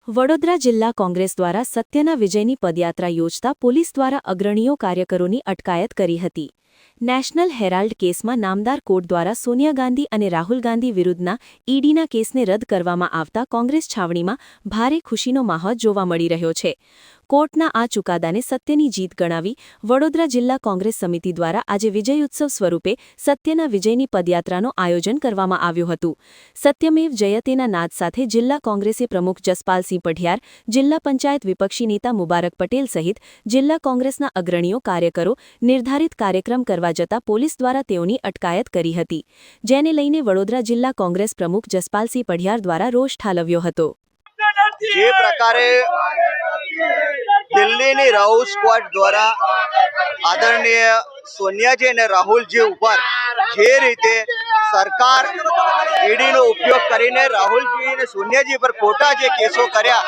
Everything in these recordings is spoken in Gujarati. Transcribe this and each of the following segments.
વડોદરા જિલ્લા કોંગ્રેસ દ્વારા સત્યના વિજયની પદયાત્રા યોજતા પોલીસ દ્વારા અગ્રણીઓ કાર્યકરોની અટકાયત કરી હતી। નેશનલ હેરાલ્ડ કેસમાં નામદાર કોર્ટ દ્વારા સોનિયા ગાંધી અને રાહુલ ગાંધી વિરુદ્ધના ઈડીના કેસને રદ કરવામાં આવતા કોંગ્રેસ છાવણીમાં ભારે ખુશીનો માહોલ જોવા મળી રહ્યો છે। કોર્ટના આ ચુકાદાને સત્યની જીત ગણાવી વડોદરા જિલ્લા કોંગ્રેસ સમિતિ દ્વારા આજે વિજયોત્સવ સ્વરૂપે સત્યના વિજયની પદયાત્રાનું આયોજન કરવામાં આવ્યું હતું। સત્યમેવ જયતેના નાદ સાથે જિલ્લા કોંગ્રેસે પ્રમુખ જસપાલસિંહ પઢિયાર, જિલ્લા પંચાયત વિપક્ષી નેતા મુબારક પટેલ સહિત જિલ્લા કોંગ્રેસના અગ્રણીઓ કાર્યકરો નિર્ધારિત કાર્યક્રમ કરવા જતા પોલીસ દ્વારા તેઓની અટકાયત કરી હતી, જેને લઈને વડોદરા જિલ્લા કોંગ્રેસ પ્રમુખ જસપાલસિંહ પઢિયાર દ્વારા રોષ ઠાલવ્યો હતો। જે પ્રકારે દિલ્હીની રાહુલ સ્ક્વોડ દ્વારા આદરણીય સોનિયાજી અને રાહુલજી ઉપર જે રીતે સરકાર ઈડીનો ઉપયોગ કરીને રાહુલજી અને સોનિયાજી પર ખોટા જે કેસો કર્યા,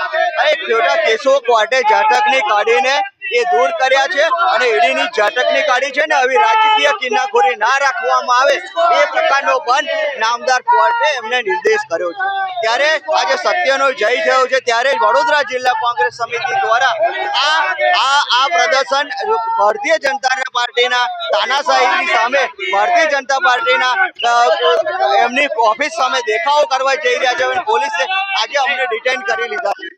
એ ખોટા કેસો કોર્ટે ઝાટકની કાઢીને એ દૂર કર્યા છે અને ઈડીની ઝાટકની કાઢી છે ને આવી રાજકીય કિન્નાખોરી ના રાખવામાં આવે એ પ્રકારનો પણ નામદાર કોર્ટે એમને નિર્દેશ કર્યો છે। ત્યારે આજે સત્યનો જય થયો છે, ત્યારે વડોદરા જિલ્લા કોંગ્રેસ સમિતિ દ્વારા આ પ્રદર્શન ભારતીય જનતા પાર્ટીના તાનાશાહીની સામે ભારતીય જનતા પાર્ટીના એમની ઓફિસ સામે દેખાવો કરવા જઈ રહ્યા છે અને પોલીસે આજે અમને ડિટેન કરી લીધા છે।